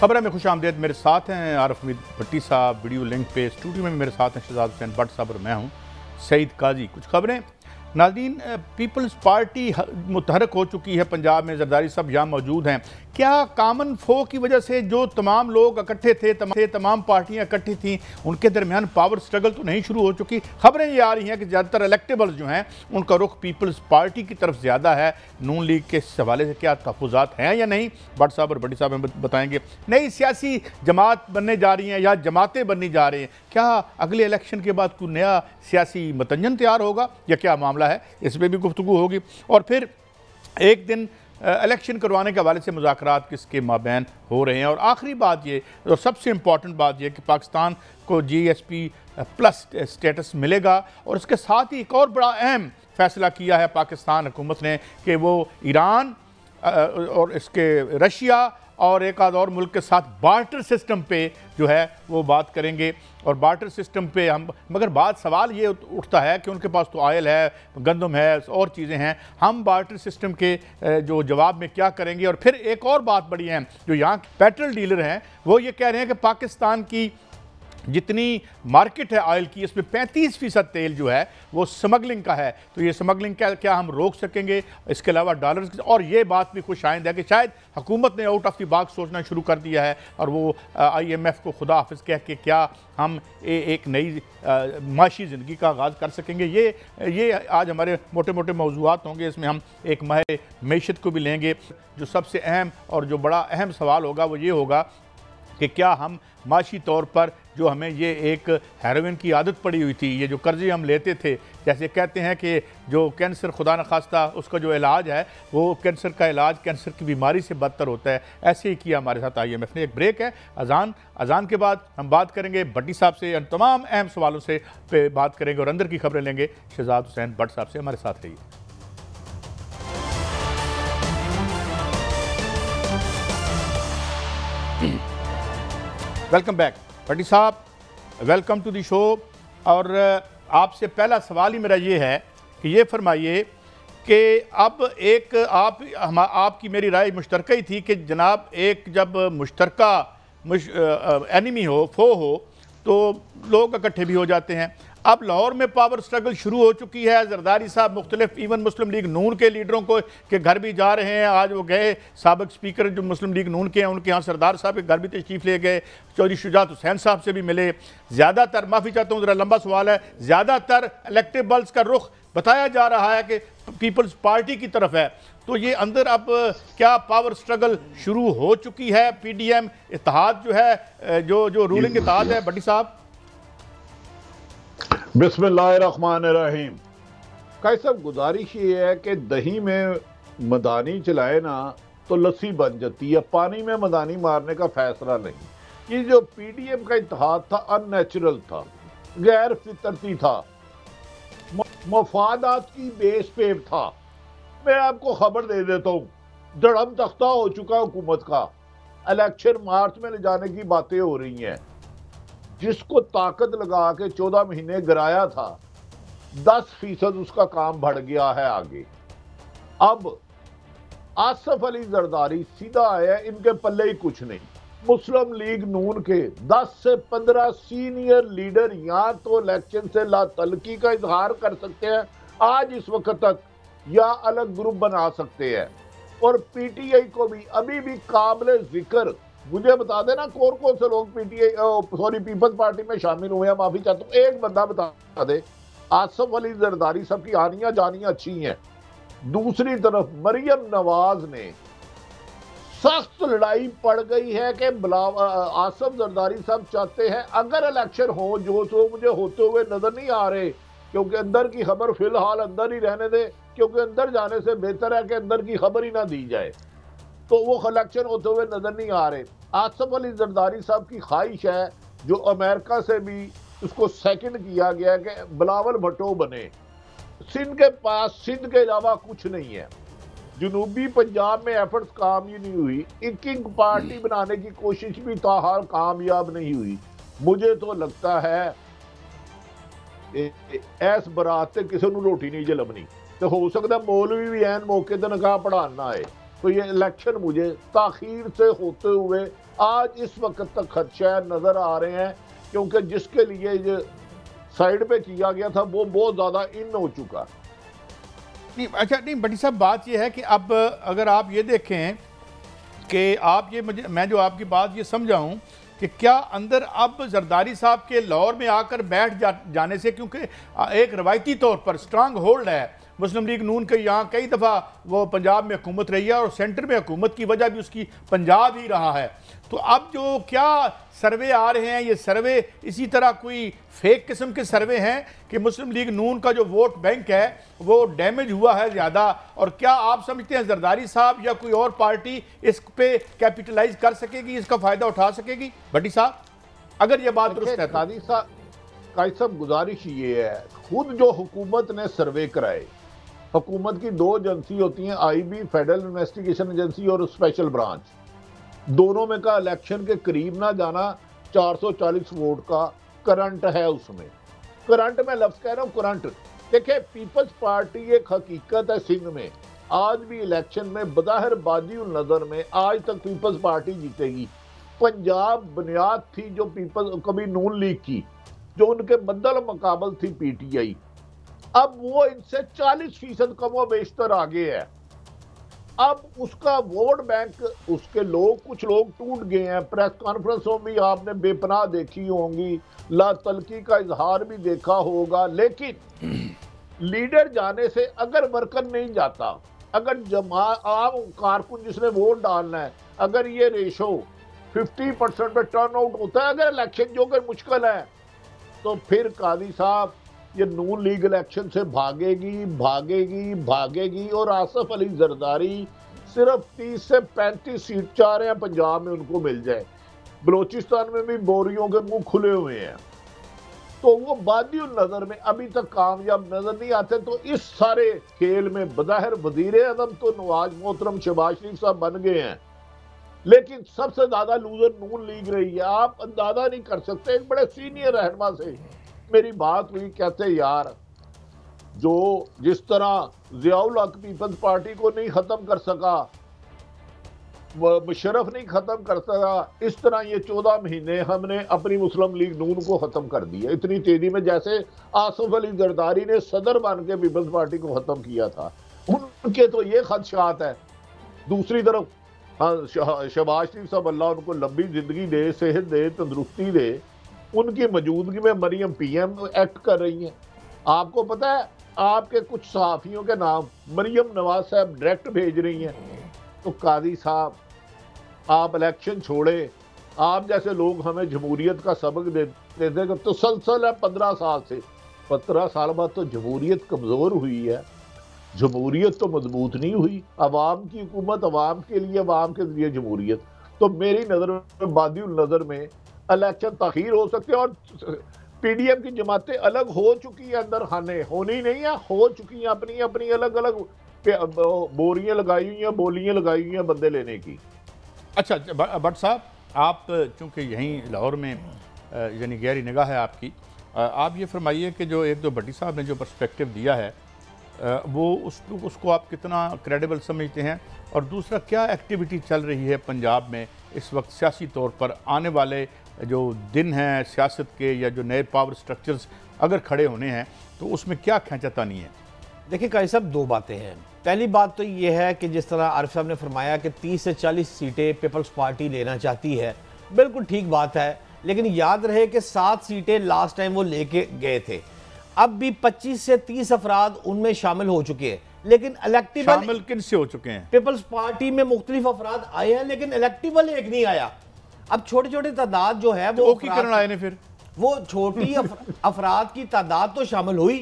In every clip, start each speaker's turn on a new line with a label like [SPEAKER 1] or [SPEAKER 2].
[SPEAKER 1] खबर में खुश आमदेद। मेरे साथ हैं आरिफ उम्मीद भट्टी साहब, वीडियो लिंक पे स्टूडियो में मेरे साथ हैं शहजाद हुसैन भट्ट साहब और मैं हूं सईद काजी। कुछ खबरें नाज़रीन, पीपल्स पार्टी मुतहरक हो चुकी है पंजाब में। जरदारी साहब यहाँ मौजूद हैं। क्या कॉमन फो की वजह से जो तमाम लोग इकट्ठे थे, तमाम पार्टियाँ इकट्ठी थीं, उनके दरमियान पावर स्ट्रगल तो नहीं शुरू हो चुकी? खबरें ये आ रही हैं कि ज़्यादातर इलेक्टेबल्स जो हैं उनका रुख पीपल्स पार्टी की तरफ ज़्यादा है। नून लीग के हवाले से क्या तहफ़्फ़ुज़ात हैं या नहीं, भट्ट साहब और भट्टी साहब हमें बताएंगे। नई सियासी जमात बनने जा रही हैं या जमातें बननी जा रही हैं, क्या अगले इलेक्शन के बाद कोई नया सियासी मतंजन तैयार होगा या क्या मामला है, इस पर भी गुफ्तगू होगी। और फिर एक दिन इलेक्शन करवाने के हवाले से मुज़ाकरात किसके माबैन हो रहे हैं। और आखिरी बात ये, और सबसे इम्पॉर्टेंट बात ये कि पाकिस्तान को GSP प्लस स्टेटस मिलेगा। और इसके साथ ही एक और बड़ा अहम फ़ैसला किया है पाकिस्तान हुकूमत ने कि वो ईरान और इसके रशिया और एक आध और मुल्क के साथ बार्टर सिस्टम पे जो है वो बात करेंगे। और बार्टर सिस्टम पे हम, मगर बात सवाल ये उठता है कि उनके पास तो ऑयल है, गंदम है और चीज़ें हैं, हम बार्टर सिस्टम के जो जवाब में क्या करेंगे। और फिर एक और बात बड़ी है, जो यहाँ पेट्रोल डीलर हैं वो ये कह रहे हैं कि पाकिस्तान की जितनी मार्केट है ऑयल की, इसमें 35% तेल जो है वो स्मगलिंग का है। तो ये स्मगलिंग क्या हम रोक सकेंगे? इसके अलावा डॉलर्स, और ये बात भी खुश आइंद है कि शायद हुकूमत ने आउट ऑफ द बॉक्स सोचना शुरू कर दिया है और वो IMF को खुदा हाफिज़ कह के क्या हम एक नई माशी ज़िंदगी का आगाज़ कर सकेंगे। ये आज हमारे मोटे मोटे मौज़ूआत होंगे। इसमें हम एक माहिर मईशत को भी लेंगे। जो सबसे अहम और जो बड़ा अहम सवाल होगा वो ये होगा कि क्या हम माशी तौर पर, जो हमें ये एक हेरोइन की आदत पड़ी हुई थी, ये जो कर्ज़े हम लेते थे, जैसे कहते हैं कि जो कैंसर खुदा न खास्ता उसका जो इलाज है वो कैंसर का इलाज कैंसर की बीमारी से बदतर होता है, ऐसे ही किया हमारे साथ IMF ने। एक ब्रेक है, अजान के बाद हम बात करेंगे भट्टी साहब से, तमाम अहम सवालों से पे बात करेंगे और अंदर की खबरें लेंगे शहजाद हुसैन भट्ट साहब से। हमारे साथ रहिए। वेलकम बैक भट्टी साहब, वेलकम टू द शो। और आपसे पहला सवाल ही मेरा ये है कि ये फरमाइए कि अब एक आपकी मेरी राय मुश्तरका ही थी कि जनाब एक जब मुश्तरका एनिमी हो, फो हो, तो लोग इकट्ठे भी हो जाते हैं। अब लाहौर में पावर स्ट्रगल शुरू हो चुकी है। जरदारी साहब मुख्तलिफ इवन मुस्लिम लीग नून के लीडरों के घर भी जा रहे हैं। आज वो गए, साबिक स्पीकर जो मुस्लिम लीग नून के हैं उनके यहाँ सरदार साहब के घर भी तशरीफ़ ले गए, चौधरी शुजात हुसैन साहब से भी मिले। ज़्यादातर, माफ़ी चाहता हूँ ज़रा लंबा सवाल है, ज़्यादातर इलेक्टेबल्स का रुख बताया जा रहा है कि पीपल्स पार्टी की तरफ है। तो ये अंदर अब क्या पावर स्ट्रगल शुरू हो चुकी है? PDM इत्तेहाद जो है, जो रूलिंग इत्तेहाद है, भट्टी साहब।
[SPEAKER 2] बिस्मिल्लाहिर्रहमानिर्रहीम। कैसा गुजारिश ये है कि दही में मदानी चलाए ना तो लस्सी बन जाती है, पानी में मदानी मारने का फैसला नहीं। ये जो PDM का इत्तेहाद था अननेचुरल था, गैर फितरती था, मफादात की बेस पे था। मैं आपको खबर दे देता हूँ, धड़म तख्ता हो चुका हुकूमत का। इलेक्शन मार्च में ले जाने की बातें हो रही हैं। जिसको ताकत लगा के 14 महीने गिराया था, 10% उसका काम बढ़ गया है आगे। अब आसफ अली जरदारी सीधा आया, इनके पल्ले ही कुछ नहीं। मुस्लिम लीग नून के 10 से 15 सीनियर लीडर या तो इलेक्शन से लातल्की का इजहार कर सकते हैं आज इस वक्त तक, या अलग ग्रुप बना सकते हैं। और PTI को भी अभी भी काबिल जिक्र, मुझे बता देना कौन से लोग पीपल्स पार्टी में शामिल हुए हैं। माफी चाहता हूँ, एक बंदा बता दे। आसफ अली जरदारी सब की आनियां जानियां अच्छी हैं। दूसरी तरफ मरियम नवाज ने सख्त लड़ाई पड़ गई है कि आसफ जरदारी साहब चाहते हैं अगर इलेक्शन हो, जो तो मुझे होते हुए नजर नहीं आ रहे, क्योंकि अंदर की खबर फिलहाल अंदर ही रहने दे, क्योंकि अंदर जाने से बेहतर है कि अंदर की खबर ही ना दी जाए। तो वो इलेक्शन होते हुए नजर नहीं आ रहे। आसफ अली जरदारी साहब की ख्वाहिश है, जो अमेरिका से भी उसको सेकंड किया गया, कि बिलावल भुट्टो बने। सिंध के पास सिंध के अलावा कुछ नहीं है। जनूबी पंजाब में एफर्ट्स कामयाब नहीं हुई। एक पार्टी बनाने की कोशिश भी ताहाल कामयाब नहीं हुई। मुझे तो लगता है ऐस बरात से किसी को रोटी नहीं जलमनी। तो हो सकता मौलवी भी एन मौके ते निकाह पढ़ाना है। तो ये इलेक्शन मुझे ताखीर से होते हुए आज इस वक्त तक खदशा नज़र आ रहे हैं, क्योंकि जिसके लिए ये साइड पे किया गया था वो बहुत ज़्यादा इन हो चुका।
[SPEAKER 1] नहीं अच्छा, नहीं बड़ी साहब बात ये है कि अब अगर आप ये देखें कि आप ये मैं जो आपकी बात ये समझाऊं कि क्या अंदर अब जरदारी साहब के लाहौर में आकर बैठ जाने से, क्योंकि एक रवायती तौर पर स्ट्रांग होल्ड है मुस्लिम लीग नून के, यहाँ कई दफ़ा वो पंजाब में हुकूमत रही है और सेंटर में हुकूमत की वजह भी उसकी पंजाब ही रहा है, तो अब जो क्या सर्वे आ रहे हैं ये सर्वे इसी तरह कोई फेक किस्म के सर्वे हैं कि मुस्लिम लीग नून का जो वोट बैंक है वो डैमेज हुआ है ज़्यादा, और क्या आप समझते हैं जरदारी साहब या कोई और पार्टी इस पे कैपिटलाइज कर सकेगी, इसका फ़ायदा उठा सकेगी? भट्टी साहब अगर ये बात दुरुस्त है।
[SPEAKER 2] कादी साहब गुजारिश ये है, खुद जो हुकूमत ने सर्वे कराए, हुकूमत की दो एजेंसी होती हैं, आईबी फेडरल इन्वेस्टिगेशन एजेंसी और स्पेशल ब्रांच, दोनों में का इलेक्शन के करीब ना जाना 440 वोट का करंट है उसमें। करंट में लफ्ज कह रहा हूं, करंट। देखिए पीपल्स पार्टी एक हकीकत है सिंध में, आज भी इलेक्शन में बज़ाहिर बाजी नजर में आज तक पीपल्स पार्टी जीतेगी। पंजाब बुनियाद थी जो पीपल्स कभी नून लीग की, जो उनके बदल मुकाबल थी पीटीआई, अब वो इनसे 40% कमो बेशतर आगे है। अब उसका वोट बैंक, उसके लोग, कुछ लोग टूट गए हैं। प्रेस कॉन्फ्रेंसों में आपने बेपनाह देखी होंगी, ला तलकी का इजहार भी देखा होगा, लेकिन लीडर जाने से अगर वर्कर नहीं जाता, अगर आम कारकुन जिसने वोट डालना है, अगर ये रेशो 50% पे टर्न आउट होता है, अगर इलेक्शन जो कर मुश्किल है, तो फिर कादी साहब ये नून लीग इलेक्शन से भागेगी भागेगी भागेगी, और आसफ अली जरदारी सिर्फ 30 से 35 सीट चाह रहे हैं पंजाब में उनको मिल जाए। बलोचिस्तान में भी बोरियों के मुंह खुले हुए हैं, तो वो बादी नजर में अभी तक कामयाब नजर नहीं आते। तो इस सारे खेल में बज़ाहिर वजीर आज़म तो नवाज मोहतरम शहबाज शरीफ साहब बन गए हैं, लेकिन सबसे ज्यादा लूजर नून लीग रही है। आप अंदाजा नहीं कर सकते। एक बड़े सीनियर रहनुमा से मेरी बात हुई, कहते यार जो जिस तरह ज़ियाउल हक पीपल्स पार्टी को नहीं खत्म कर सका, मुशर्रफ नहीं खत्म कर सका, इस तरह ये 14 महीने हमने अपनी मुस्लिम लीग नून को खत्म कर दिया इतनी तेजी में, जैसे आसफ अली जरदारी ने सदर बन के पीपल्स पार्टी को खत्म किया था। उनके तो ये खदशात है। दूसरी तरफ शहबाज शरीफ साहब अल्लाह उनको लंबी जिंदगी दे, सेहत दे, तंदुरुस्ती दे, उनकी मौजूदगी में मरियम पीएम एक्ट कर रही हैं। आपको पता है आपके कुछ सहाफ़ियों के नाम मरियम नवाज साहब डायरेक्ट भेज रही हैं। तो कादी साहब आप इलेक्शन छोड़े, आप जैसे लोग हमें जमहूरियत का सबक देते थे, तो सलसल है 15 साल से, 15 साल बाद तो जमहूरियत कमज़ोर हुई है, जमहूरियत तो मजबूत नहीं हुई। अवाम की हुकूमत, अवाम के लिए, अवाम के जरिए जमहूरियत। तो मेरी नज़र में, बादी नज़र में इलेक्शन ताख़ीर हो सकते हैं। और पीडीएम की जमातें अलग हो चुकी है, अंदर खाने होनी नहीं है, हो चुकी हैं, अपनी अपनी अलग अलग बोरियां लगाई हुई हैं, बोलियां लगाई हुई हैं बंदे लेने की।
[SPEAKER 1] अच्छा भट्ट साहब, आप चूँकि यहीं लाहौर में यानी गहरी निगाह है आपकी, आप ये फरमाइए कि जो एक दो भट्टी साहब ने जो पर्सपेक्टिव दिया है वो उसको आप कितना क्रेडिबल समझते हैं, और दूसरा क्या एक्टिविटी चल रही है पंजाब में इस वक्त सियासी तौर पर? आने वाले जो दिन हैं सियासत के, या जो नए पावर स्ट्रक्चर्स अगर खड़े होने हैं, तो उसमें क्या खींचातानी है?
[SPEAKER 3] देखिए काजी साहब, दो बातें हैं। पहली बात तो ये है कि जिस तरह आरिफ साहब ने फरमाया कि 30 से 40 सीटें पीपल्स पार्टी लेना चाहती है, बिल्कुल ठीक बात है, लेकिन याद रहे कि 7 सीटें लास्ट टाइम वो लेके गए थे। अब भी 25 से 30 अफराद उनमें शामिल हो चुके हैं, लेकिन इलेक्टिबल
[SPEAKER 1] शामिल किन से हो चुके हैं?
[SPEAKER 3] पीपल्स पार्टी में मुख्तलिफ अफराद आए हैं, लेकिन इलेक्टिबल एक नहीं आया। अब छोटे छोटे तादाद जो है वो
[SPEAKER 1] करना आए ने, फिर वो
[SPEAKER 3] छोटी अफराद की तादाद तो शामिल हुई।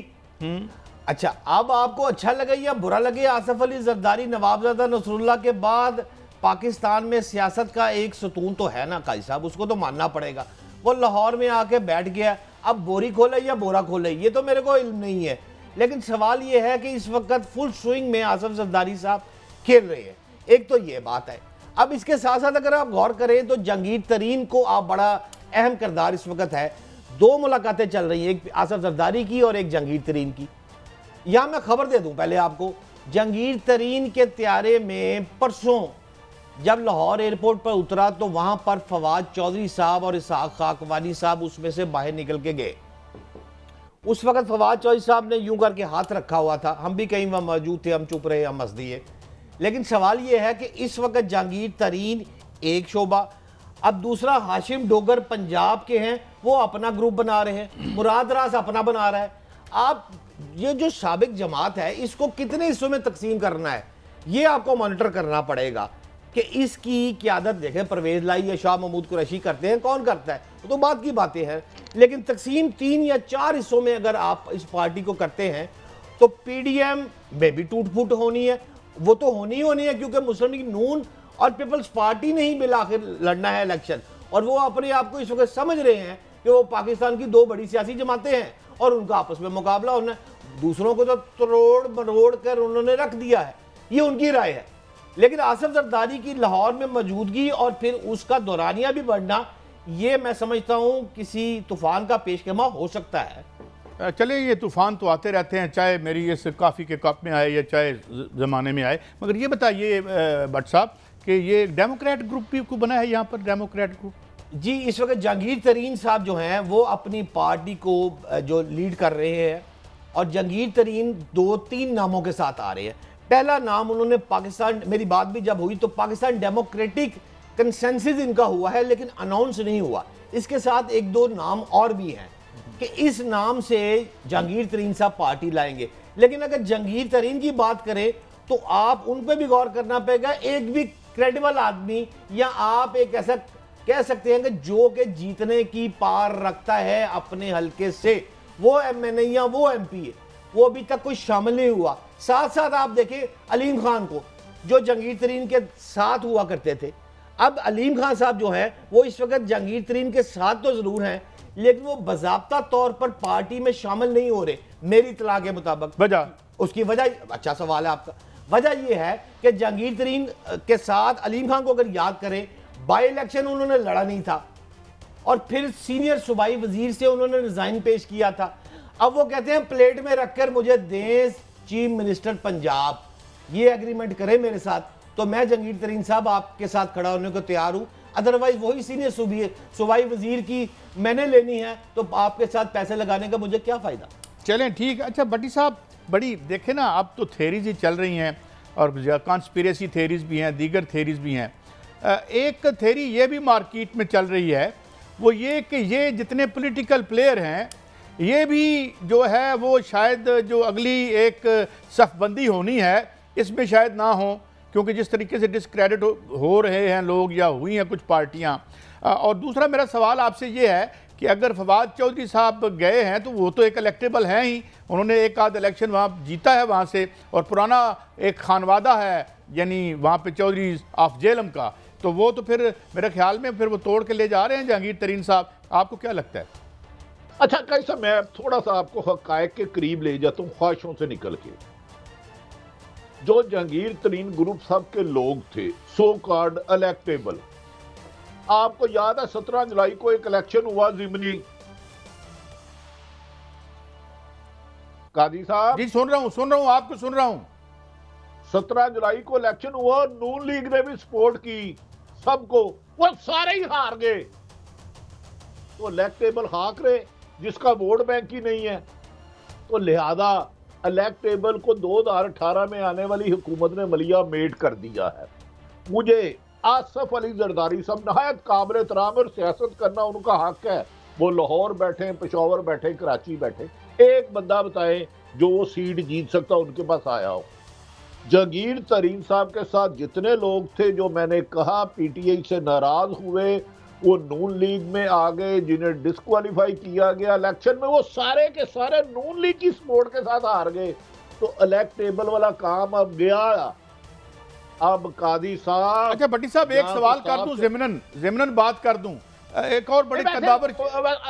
[SPEAKER 3] अच्छा, अब आपको अच्छा लगे या बुरा लगे, आसफ अली जरदारी नवाबजादा नसरुल्लाह के बाद पाकिस्तान में सियासत का एक सतून तो है ना काजी साहब, उसको तो मानना पड़ेगा। वो लाहौर में आके बैठ गया, अब बोरी खोले या बोरा खोले ये तो मेरे को इल्म नहीं है, लेकिन सवाल ये है कि इस वक्त फुल स्विंग में आसफ जरदारी साहब खेल रहे हैं। एक तो ये बात है। अब इसके साथ साथ अगर आप गौर करें तो जहांगीर तरीन को आप बड़ा अहम किरदार इस वक्त है। 2 मुलाकातें चल रही हैं, एक आसफ जरदारी की और एक जहांगीर तरीन की। यहाँ मैं खबर दे दूं पहले आपको जहांगीर तरीन के त्यारे में परसों जब लाहौर एयरपोर्ट पर उतरा तो वहां पर फवाद चौधरी साहब और इसहाक खाकवानी साहब उसमें से बाहर निकल के गए। उस वक्त फवाद चौधरी साहब ने यूं करके हाथ रखा हुआ था, हम भी कहीं वहां मौजूद थे, हम चुप रहे, हम हंस दिए। लेकिन सवाल यह है कि इस वक्त जहांगीर तरीन एक शोबा, अब दूसरा हाशिम डोगर पंजाब के हैं, वो अपना ग्रुप बना रहे हैं, मुराद रास अपना बना रहा है। आप ये जो साबिक जमात है इसको कितने हिस्सों में तकसीम करना है, ये आपको मॉनिटर करना पड़ेगा कि इसकी क़यादत देखें परवेज लाई या शाह महमूद कुरैशी करते हैं, कौन करता है तो बात की बातें हैं। लेकिन तकसीम 3 या 4 हिस्सों में अगर आप इस पार्टी को करते हैं तो पीडीएम में भी टूट फूट होनी है, वो तो होनी है क्योंकि मुस्लिम लीग नून और पीपल्स पार्टी ने ही बिलाखिर लड़ना है इलेक्शन, और वो अपने आप को इस वक्त समझ रहे हैं कि वो पाकिस्तान की 2 बड़ी सियासी जमातें हैं और उनका आपस में मुकाबला होना है। दूसरों को तो तोड़ मरोड़ कर उन्होंने रख दिया है, ये उनकी राय है। लेकिन आसिफ जरदारी की लाहौर में मौजूदगी और फिर उसका दौरानिया भी बढ़ना, ये मैं समझता हूँ किसी तूफान का पेशकमा हो सकता है।
[SPEAKER 1] चले ये तूफ़ान तो आते रहते हैं, चाहे मेरी इस काफ़ी के कप में आए या चाहे ज़माने में आए, मगर ये बताइए भट्ट साहब कि ये डेमोक्रेट ग्रुप भी को बना है यहाँ पर, डेमोक्रेट ग्रुप?
[SPEAKER 3] जी, इस वक्त जहांगीर तरीन साहब जो हैं वो अपनी पार्टी को जो लीड कर रहे हैं, और जहांगीर तरीन 2-3 नामों के साथ आ रहे हैं। पहला नाम उन्होंने पाकिस्तान, मेरी बात भी जब हुई तो पाकिस्तान डेमोक्रेटिक कंसेंसस इनका हुआ है लेकिन अनाउंस नहीं हुआ। इसके साथ 1-2 नाम और भी हैं कि इस नाम से जहांगीर तरीन साहब पार्टी लाएंगे। लेकिन अगर जहांगीर तरीन की बात करें तो आप उन पर भी गौर करना पड़ेगा, एक भी क्रेडिबल आदमी, या आप एक ऐसा कह सकते हैं कि जो कि जीतने की पार रखता है अपने हल्के से, वो एमएनए या वो एमपी है, वो अभी तक कोई शामिल नहीं हुआ। साथ साथ आप देखें अलीम खान को, जो जहांगीर तरीन के साथ हुआ करते थे। अब अलीम खान साहब जो हैं वो इस वक्त जहांगीर तरीन के साथ तो जरूर हैं लेकिन वो बाज़ाब्ता तौर पर पार्टी में शामिल नहीं हो रहे मेरी इत्तला के मुताबिक।
[SPEAKER 1] वजह,
[SPEAKER 3] उसकी वजह, अच्छा सवाल है आपका। वजह यह है कि जहांगीर तरीन के साथ अलीम खान को अगर याद करें, बाई इलेक्शन उन्होंने लड़ा नहीं था और फिर सीनियर सूबाई वजीर से उन्होंने रिजाइन पेश किया था। अब वो कहते हैं प्लेट में रखकर मुझे दें चीफ मिनिस्टर पंजाब, ये एग्रीमेंट करें मेरे साथ तो मैं जहांगीर तरीन साहब आपके साथ खड़ा होने को तैयार हूं, अदरवाइज वही सीनियर सूबाई वजीर की मैंने लेनी है तो आपके साथ पैसे लगाने का मुझे क्या फ़ायदा।
[SPEAKER 1] चलें ठीक। अच्छा भट्टी साहब, बड़ी देखें ना, अब तो थेरीज ही चल रही हैं और कॉन्स्पिरेसी थेरीज भी हैं, दीगर थेरीज भी हैं। एक थेरी ये भी मार्केट में चल रही है, वो ये कि ये जितने पॉलिटिकल प्लेयर हैं ये भी जो है वो शायद जो अगली एक सफ़बंदी होनी है इसमें शायद ना हो, क्योंकि जिस तरीके से डिस्क्रेडिट हो रहे हैं लोग या हुई हैं कुछ पार्टियां। और दूसरा मेरा सवाल आपसे ये है कि अगर फवाद चौधरी साहब गए हैं तो वो तो एक इलेक्टेबल हैं ही, उन्होंने एक आध इलेक्शन वहाँ जीता है वहाँ से, और पुराना एक खानवादा है यानी वहाँ पे चौधरी ऑफ जेलम का, तो वो तो फिर मेरे ख्याल में फिर वो तोड़ के ले जा रहे हैं जहांगीर तरीन साहब। आपको क्या लगता है?
[SPEAKER 2] अच्छा कैसा, मैं थोड़ा सा आपको हकायक के करीब ले जाता हूँ ख्वाहिशों से निकल के। जो जहांगीर तरीन ग्रुप साहब के लोग थे सो कॉल्ड इलेक्टेबल, आपको याद है 17 जुलाई को एक इलेक्शन हुआ जिमनी, काजी साहब
[SPEAKER 1] जी सुन रहा हूं आपको सुन रहा हूं।
[SPEAKER 2] 17 जुलाई को इलेक्शन हुआ, नून लीग ने भी सपोर्ट की सबको, वो सारे ही हार गए। तो इलेक्टेबल हाक रहे जिसका वोट बैंक ही नहीं है, तो लिहाजा इलेक्टेबल को 2018 में आने वाली हुकूमत ने मलिया मेट कर दिया है। मुझे आसिफ अली जरदारी साहब नहायत काबिल एहतराम और सियासत करना उनका हक है, वो लाहौर बैठे, पेशावर बैठे, कराची बैठे, एक बंदा बताए जो वो सीट जीत सकता उनके पास आया हो। जहांगीर तरीन साहब के साथ जितने लोग थे जो मैंने कहा पीटीआई से नाराज हुए, वो नून लीग में आ गए, जिन्हें डिस्क्वालीफाई किया गया इलेक्शन में, वो सारे के सारे नून लीग की सपोर्ट के साथ हार गए। तो इलेक्टेबल वाला काम अब गया। अब कादी साहब,
[SPEAKER 1] अच्छा भट्टी साहब एक सवाल कर दूं, ज़िमनन बात कर दूं, एक और बड़ी कदावर।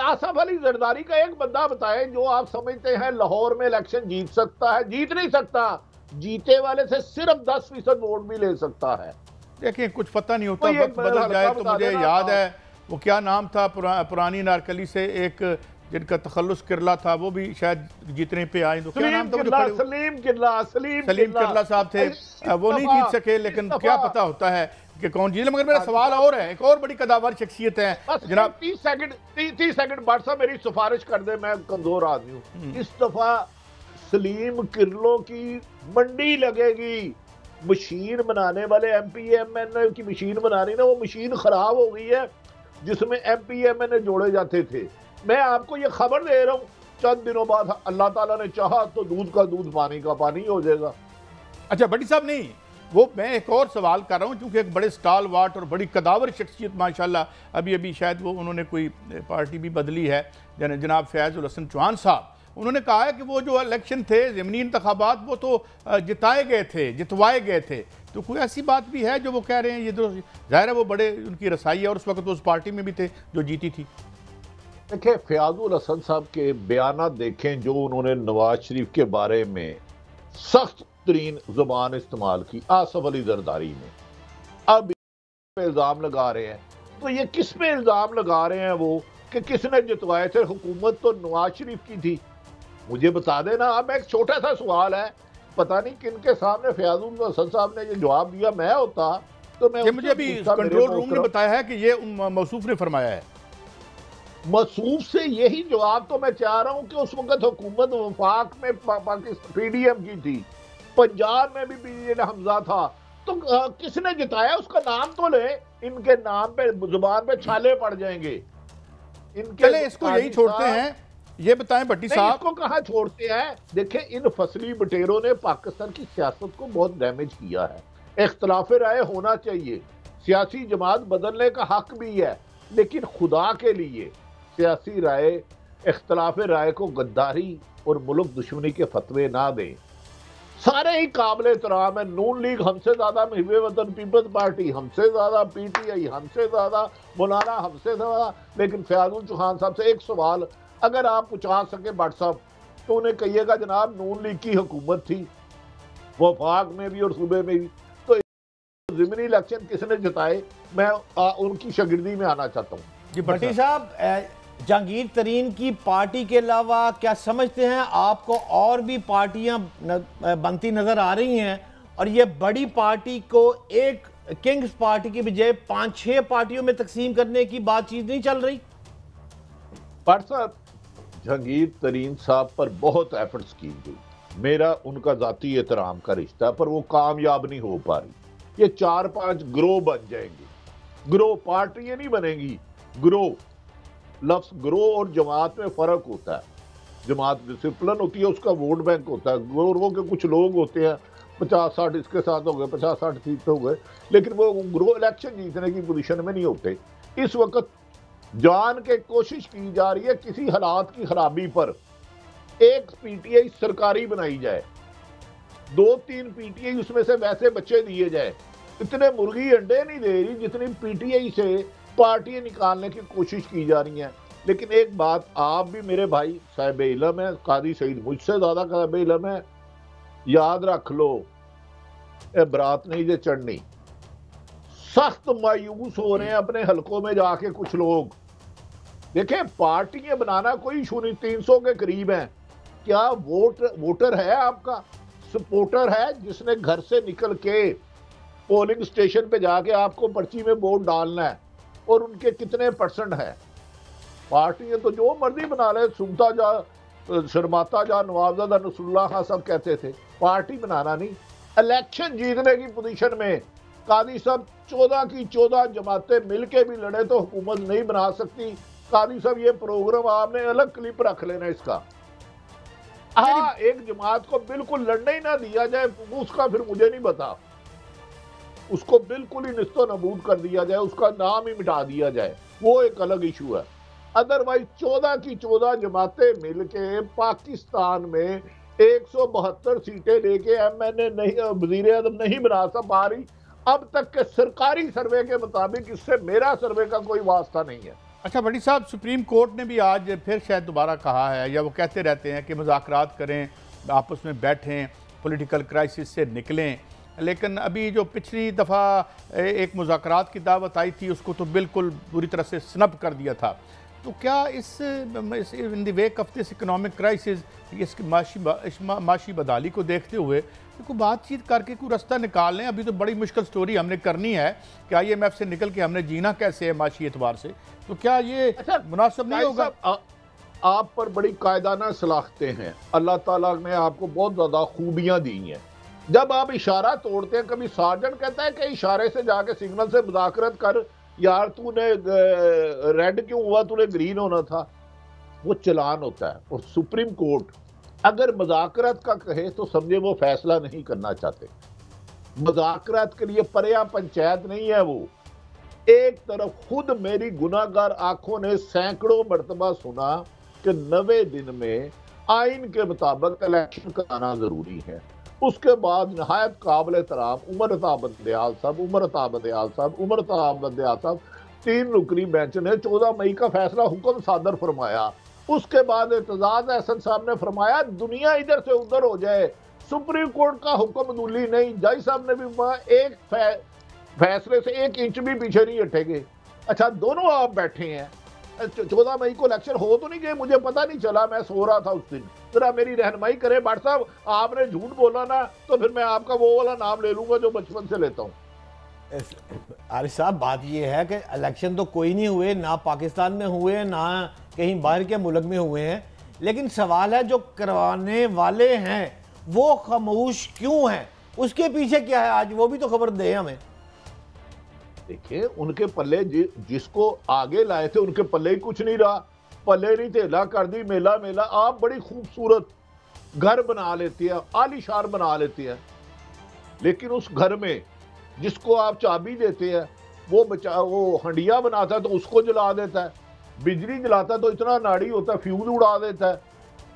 [SPEAKER 2] आसिफ अली जरदारी का एक बंदा बताए जो आप समझते हैं लाहौर में इलेक्शन जीत सकता है, जीत नहीं सकता, जीते वाले से सिर्फ 10% वोट भी ले सकता है।
[SPEAKER 1] देखिए कुछ पता नहीं होता, वक्त बदल जाए। तो मुझे याद है वो क्या नाम था, पुरानी नारकली से एक जिनका तखल्लुस किरला था वो भी शायद जीतने पे आए। तो क्या नाम था वो जो खड़े- सलीम किरला साहब थे, वो नहीं जीत सके, लेकिन क्या पता होता है कि कौन जीते। मगर मेरा सवाल और है, एक और बड़ी कदावर शख्सियत है जनाब।
[SPEAKER 2] 30 सेकंड बाट साहब मेरी सिफारिश कर दे, मैं कमजोर आदमी हूँ। इस दफा सलीम किरलों की मंडी लगेगी। मशीन बनाने वाले MPMN की मशीन बनानी ना, वो मशीन खराब हो गई है जिसमें MPMN जोड़े जाते थे। मैं आपको ये खबर दे रहा हूँ, चंद दिनों बाद अल्लाह ताला ने चाहा तो दूध का दूध पानी का पानी हो जाएगा।
[SPEAKER 1] अच्छा भट्टी साहब, नहीं वो मैं एक और सवाल कर रहा हूँ, क्योंकि एक बड़े स्टाल वाट और बड़ी कदावर शख्सियत माशाल्लाह अभी शायद वो उन्होंने कोई पार्टी भी बदली है, जनाब फैज़ुल हसन चौहान साहब, उन्होंने कहा है कि वो जो इलेक्शन थे ज़मीनी इंतखाबात वो तो जितवाए गए थे। तो कोई ऐसी बात भी है जो वो कह रहे हैं? ये तो ज़ाहिर है वो बड़े उनकी रसाई है और उस वक्त उस पार्टी में भी थे जो जीती थी।
[SPEAKER 2] देखिए, फयाजुल हसन साहब के बयानात देखें जो उन्होंने नवाज शरीफ के बारे में सख्त तरीन जुबान इस्तेमाल की आसफ अली जरदारी में, अब पे इल्जाम लगा रहे हैं। तो ये किस पे इल्जाम लगा रहे हैं वो कि किसने जितवाए थे? हुकूमत तो नवाज शरीफ की थी, मुझे बता देना। अब एक छोटा सा सवाल है, पता नहीं किन के सामने फयाजुल हसन साहब ने ये जवाब दिया, मैं होता तो मैं
[SPEAKER 1] मुझे अभी कंट्रोल रूम ने बताया है कि ये मौसूफ ने फरमाया है।
[SPEAKER 2] मसूफ से यही जवाब तो मैं चाह रहा हूं कि उस वक्त हुकूमत वफाक में पाकिस्तान PDM की थी, पंजाब में भी BN हमजा था, तो किसने जिताया उसका नाम तो ले। इनके नाम पे जुबान पे छाले पड़ जाएंगे इनके।
[SPEAKER 1] चले इसको यही छोड़ते हैं, ये बताएं भट्टी साहब।
[SPEAKER 2] इसको कहाँ छोड़ते हैं? देखिए, इन फसली बटेरों ने पाकिस्तान की सियासत को बहुत डैमेज किया है। इख्तलाफ राय होना चाहिए, सियासी जमात बदलने का हक भी है, लेकिन खुदा के लिए सियासी राय, इख्तलाफ राय को गद्दारी और मुल्क दुश्मनी के फतवे ना दें। सारे ही काबिल एहतराम है। नून लीग हमसे ज्यादा, महबूबे वतन पीपल्स पार्टी हमसे ज्यादा, PTI हमसे ज्यादा, मौलाना हमसे ज्यादा, लेकिन फयाजुल चौहान साहब से एक सवाल अगर आप पूछा सके भट्ट साहब, तो उन्हें कहिएगा जनाब नून लीग की हुकूमत थी वफाक में भी और सूबे में भी, तो ज़मीनी इलेक्शन किसने जिताए? मैं उनकी शागिर्दी में आना चाहता हूँ।
[SPEAKER 3] जी भट्टी साहब, जहांगीर तरीन की पार्टी के अलावा क्या समझते हैं आपको और भी पार्टियां बनती नजर आ रही हैं, और ये बड़ी पार्टी को एक किंग्स पार्टी की बजाय 5-6 पार्टियों में तकसीम करने की बातचीत नहीं चल रही?
[SPEAKER 2] भट्ट साहब, जहांगीर तरीन साहब पर बहुत एफर्ट्स की गई, मेरा उनका जाती एहतराम का रिश्ता, पर वो कामयाब नहीं हो पा रही। ये 4-5 ग्रोह बन जाएंगे, ग्रोह पार्टियां नहीं बनेंगी, ग्रोह। लफ्ज ग्रोह और जमात में फर्क होता है। जमात डिसिप्लिन होती है, उसका वोट बैंक होता है। ग्रोह के कुछ लोग होते हैं 50-60 इसके साथ हो गए, 50-60 सीट हो गए, लेकिन वो ग्रोह इलेक्शन जीतने की पोजीशन में नहीं होते। इस वक्त जान के कोशिश की जा रही है किसी हालात की खराबी पर एक PTI सरकारी बनाई जाए, 2-3 PTI उसमें से वैसे बच्चे दिए जाए। इतने मुर्गी अंडे नहीं दे रही जितनी PTI से पार्टियां निकालने की कोशिश की जा रही हैं। लेकिन एक बात, आप भी मेरे भाई साहिब इल्म है, कादी सईद मुझसे ज्यादा साहिब इल्म है, याद रख लो ये बरात नहीं जे चढ़नी। सख्त मायूस हो रहे हैं अपने हलकों में जाके कुछ लोग। देखें, पार्टियां बनाना कोई इशू नहीं, 300 के करीब हैं। क्या वोटर है आपका, सपोर्टर है जिसने घर से निकल के पोलिंग स्टेशन पे जाके आपको पर्ची में वोट डालना है, और उनके कितने % है? पार्टियां तो जो मर्जी बना ले, सुनता जा शर्माता जा, नवाबजादा नसरुल्लाह खान साहब कहते थे पार्टी बनाना नहीं। इलेक्शन जीतने की पोजीशन में कादी साहब 14 की 14 जमातें मिलके भी लड़े तो हुकूमत नहीं बना सकती। कादी साहब, ये प्रोग्राम आपने अलग क्लिप रख लेना इसका। हाँ, एक जमात को बिल्कुल लड़ने ही ना दिया जाए, उसका फिर मुझे नहीं बता, उसको बिल्कुल ही निस्तो नबूद कर दिया जाए, उसका नाम ही मिटा दिया जाए, वो एक अलग इशू है। अदरवाइज 14 की 14 जमातें मिलके पाकिस्तान में 172 सीटें लेके MNA नहीं, वजीर आज़म नहीं बना पा रही अब तक के सरकारी सर्वे के मुताबिक। इससे मेरा सर्वे का कोई वास्ता नहीं है।
[SPEAKER 1] अच्छा भट्टी साहब, सुप्रीम कोर्ट ने भी आज फिर शायद दोबारा कहा है, या वो कहते रहते हैं कि मुज़ाकरात करें, आपस में बैठें, पॉलिटिकल क्राइसिस से निकलें, लेकिन अभी जो पिछली दफ़ा एक मुज़ाकरात की दावत आई थी उसको तो बिल्कुल बुरी तरह से स्नब कर दिया था। तो क्या इस in the wake of this economic crisis, इसकी माशी बदहाली को देखते हुए कोई बातचीत करके कोई रास्ता निकाल लें? अभी तो बड़ी मुश्किल स्टोरी हमने करनी है कि IMF से निकल के हमने जीना कैसे है माशी एतबार से, तो क्या ये मुनासिब नहीं होगा?
[SPEAKER 2] आप पर बड़ी कायदाना सलाखतें हैं, अल्लाह ताला ने आपको बहुत ज़्यादा खूबियाँ दी हैं। जब आप इशारा तोड़ते हैं, कभी सार्जेंट कहता है कि इशारे से जाके सिग्नल से मुज़ाकरत कर, यार तूने रेड क्यों हुआ, तूने ग्रीन होना था, वो चलान होता है। और सुप्रीम कोर्ट अगर मुज़ाकरत का कहे तो समझे वो फैसला नहीं करना चाहते। मुज़ाकरत के लिए पर्या पंचायत नहीं है वो। एक तरफ खुद मेरी गुनाहगार आंखों ने सैकड़ों मरतबा सुना कि 90 दिन में आइन के मुताबिक इलेक्शन कराना जरूरी है। उसके बाद नहायत काबिल एहतराम उमर अताब बंदयाल साहब 3 रुकनी बेंच ने 14 मई का फैसला हुक्म सादर फरमाया। उसके बाद एतजाज अहसन साहब ने फरमाया दुनिया इधर से उधर हो जाए, सुप्रीम कोर्ट का हुक्म दूली नहीं। जज साहब ने भी एक फैसले से 1 इंच भी पीछे नहीं हटेंगे। अच्छा, दोनों आप बैठे हैं, 14 मई को इलेक्शन हो तो नहीं गए, मुझे पता नहीं चला, मैं सो रहा था उस दिन। जरा मेरी रहनुमाई करें भट्ट साहब, आपने झूठ बोला ना तो फिर मैं आपका वो वाला नाम ले लूंगा जो बचपन से लेता हूँ।
[SPEAKER 3] आरिफ साहब, बात यह है कि इलेक्शन तो कोई नहीं हुए, ना पाकिस्तान में हुए ना कहीं बाहर के मुल्क में हुए हैं, लेकिन सवाल है जो करवाने वाले हैं वो खामोश क्यों हैं? उसके पीछे क्या है आज वो भी तो खबर दें हमें।
[SPEAKER 2] देखिए, उनके पल्ले जिसको आगे लाए थे उनके पल्ले ही कुछ नहीं रहा, पल्ले नहीं तेला कर दी मेला मेला। आप बड़ी खूबसूरत घर बना लेती है, आलीशान बना लेती है, लेकिन उस घर में जिसको आप चाबी देते हैं वो हंडिया बनाता है तो उसको जला देता है, बिजली जलाता है तो इतना नाड़ी होता है फ्यूज उड़ा देता है,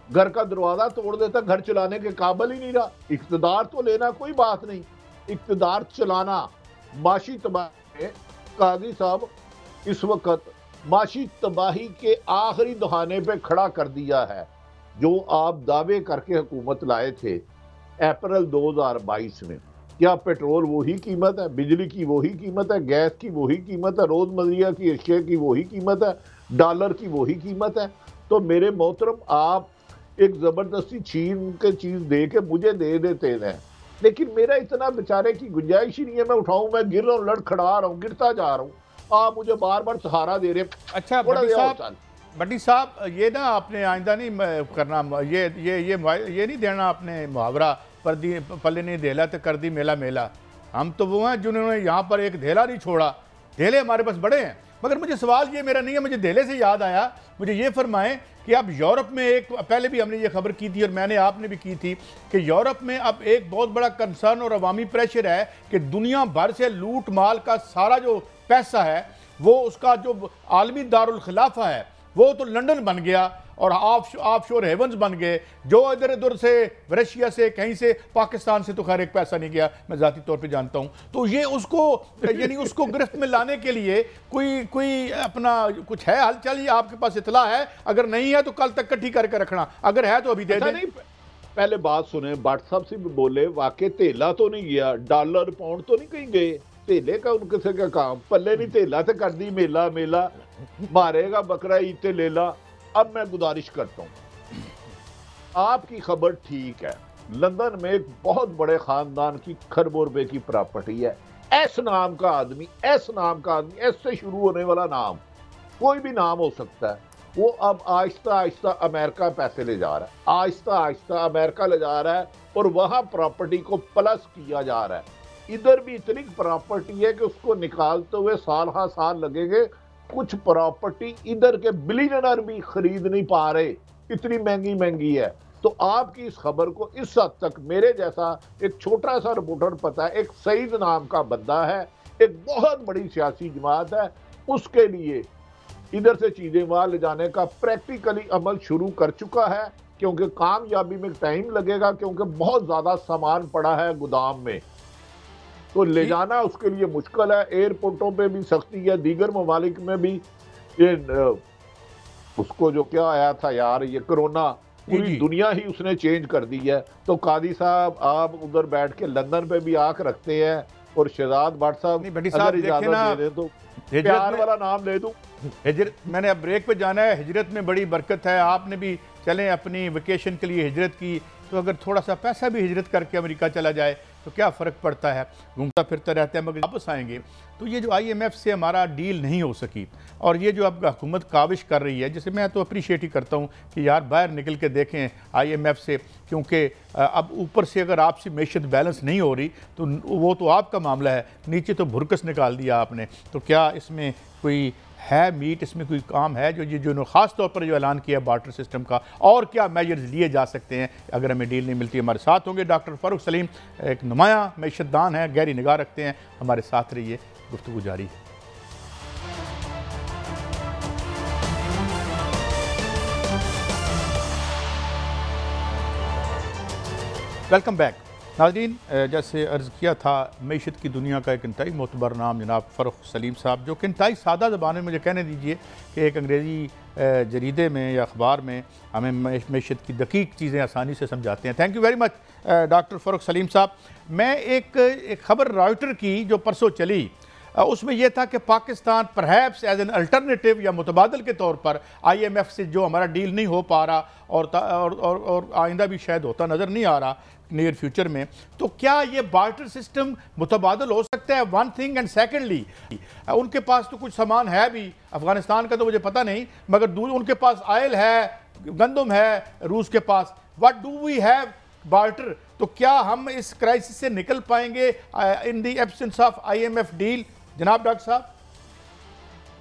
[SPEAKER 2] घर का दरवाजा तोड़ देता है, घर चलाने के काबिल ही नहीं रहा। इक़्तिदार तो लेना कोई बात नहीं, इक़्तिदार चलाना। माशी तबाही में काजी साहब इस वक्त माशी तबाही के आखिरी दहाने पे खड़ा कर दिया है। जो आप दावे करके हुकूमत लाए थे अप्रैल 2022 में, क्या पेट्रोल वही कीमत है, बिजली की वही कीमत है, गैस की वही कीमत है, रोजमर्रा की अशिया की वही कीमत है, डॉलर की वही कीमत है? तो मेरे मोहतरम, आप एक ज़बरदस्ती छीन के चीज़ दे के मुझे दे देते हैं, लेकिन मेरा इतना बेचारे की गुंजाइश ही नहीं है। मैं उठाऊं, मैं गिर रहा हूँ, लड़खड़ा रहा हूँ, गिरता जा रहा हूँ, आप मुझे बार बार सहारा दे रहे हैं।
[SPEAKER 1] अच्छा भट्टी साहब, ये ना आपने आइंदा नहीं करना, ये नहीं देना आपने मुहावरा, पल्ले नहीं धेला तो कर दी मेला मेला। हम तो वो हैं जिन्होंने यहाँ पर एक धेला नहीं छोड़ा, धेले हमारे पास बड़े हैं। मगर मुझे सवाल ये मेरा नहीं है, मुझे धेले से याद आया, मुझे ये फरमाएं कि अब यूरोप में एक, पहले भी हमने ये खबर की थी और मैंने आपने भी की थी कि यूरोप में अब एक बहुत बड़ा कंसर्न और अवामी प्रेशर है कि दुनिया भर से लूट माल का सारा जो पैसा है वो उसका जो आलमी दारुल खिलाफा है वो तो लंदन बन गया और ऑफशोर हेवंस बन गए, जो इधर उधर से रशिया से कहीं से पाकिस्तान से तो खैर एक पैसा नहीं गया, मैं ज़ाती तौर पे जानता हूँ। तो ये उसको यानी उसको गिरफ्त में लाने के लिए कोई अपना कुछ है हलचल, ये आपके पास इतला है? अगर नहीं है तो कल तक इकट्ठी करके रखना, अगर है तो अभी दे दें।
[SPEAKER 2] पहले बात सुने, भट्ट साहब से भी बोले, वाकई तेला तो नहीं गया, डॉलर पाउंड तो नहीं कहीं गए, तेले का उनके से क्या काम, पल्ले नहीं तेला तो कर दी मेला मेला, मारेगा बकरा ईद ते लेला। अब मैं गुजारिश करता हूं, आपकी खबर ठीक है, लंदन में एक बहुत बड़े खानदान की खरबों रुपए की प्रॉपर्टी है, एस नाम का आदमी, एस से शुरू होने वाला नाम, कोई भी नाम हो सकता है, वो अब आहिस्ता आहिस्ता अमेरिका पैसे ले जा रहा है, आहिस्ता आहिस्ता अमेरिका ले जा रहा है और वहां प्रॉपर्टी को प्लस किया जा रहा है। इधर भी इतनी प्रॉपर्टी है कि उसको निकालते हुए साल हाँ साल लगेंगे। कुछ प्रॉपर्टी इधर के बिलियनर भी खरीद नहीं पा रहे, इतनी महंगी महंगी है। तो आपकी इस खबर को इस हद तक मेरे जैसा एक छोटा सा रिपोर्टर पता है, एक सईद नाम का बंदा है, एक बहुत बड़ी सियासी जमात है, उसके लिए इधर से चीजें वहां ले जाने का प्रैक्टिकली अमल शुरू कर चुका है, क्योंकि कामयाबी में टाइम लगेगा, क्योंकि बहुत ज्यादा सामान पड़ा है गोदाम में, तो ले जाना उसके लिए मुश्किल है। एयरपोर्टों पे भी सख्ती है, दीगर ममालिक में भी ये उसको जो क्या आया था यार, ये कोरोना, पूरी दुनिया ही उसने चेंज कर दी है। तो कादी साहब, आप उधर बैठ के लंदन पे भी आंख रखते हैं, और शहजाद भट्ट साहब अगर इजाजत दे दें तो प्यार वाला नाम ले दूं।
[SPEAKER 1] हिजरत, मैंने अब ब्रेक पे जाना है। हिजरत में बड़ी बरकत है, आपने भी चलें अपनी वेकेशन के लिए हिजरत की, तो अगर थोड़ा सा पैसा भी हिजरत करके अमेरिका चला जाए तो क्या फ़र्क पड़ता है, घूमता फिरता रहता है, मगर वापस आएंगे। तो ये जो IMF से हमारा डील नहीं हो सकी, और ये जो अब हुकूमत काविश कर रही है, जिसे मैं तो अप्रिशिएट ही करता हूँ कि यार बाहर निकल के देखें IMF से, क्योंकि अब ऊपर से अगर आपसे मैशत बैलेंस नहीं हो रही तो वो तो आपका मामला है, नीचे तो भुरकस निकाल दिया आपने। तो क्या इसमें कोई है मीट, इसमें कोई काम है जो ख़ास तौर पर जो ऐलान किया बार्टर सिस्टम का, और क्या मेजर्स लिए जा सकते हैं अगर हमें डील नहीं मिलती? हमारे साथ होंगे डॉक्टर फ़ारूक सलीम, एक नुमाया मैशतदान है, गहरी निगाह रखते हैं, हमारे साथ रहिए, गुफ्तगू जारी है। वेलकम बैक नाज़रीन। जैसे अर्ज़ किया था, मईशत की दुनिया का एक इंतहाई मोतबर नाम जनाब फ़ारूक सलीम साहब, जो कि इंतहाई सादा ज़बान में, मुझे कहने दीजिए कि एक अंग्रेज़ी जरीदे में या अखबार में हमें मईशत की दकीक चीज़ें आसानी से समझाते हैं। Thank you very much doctor Farooq Salim साहब। मैं एक ख़बर रॉयटर की जो परसों चली, उसमें यह था कि Pakistan perhaps as an alternative या मुतबादल के तौर पर IMF से जो हमारा डील नहीं हो पा रहा और आइंदा भी शायद होता नज़र नहीं आ रहा नियर फ्यूचर में, तो क्या ये बार्टर सिस्टम मुतबादल हो सकता है? वन थिंग, एंड सेकेंडली उनके पास तो कुछ सामान है भी, अफगानिस्तान का तो मुझे पता नहीं, मगर उनके पास ऑयल है, गंदम है रूस के पास। What do we have barter? तो क्या हम इस क्राइसिस से निकल पाएंगे in the absence of IMF deal? जनाब डॉक्टर साहब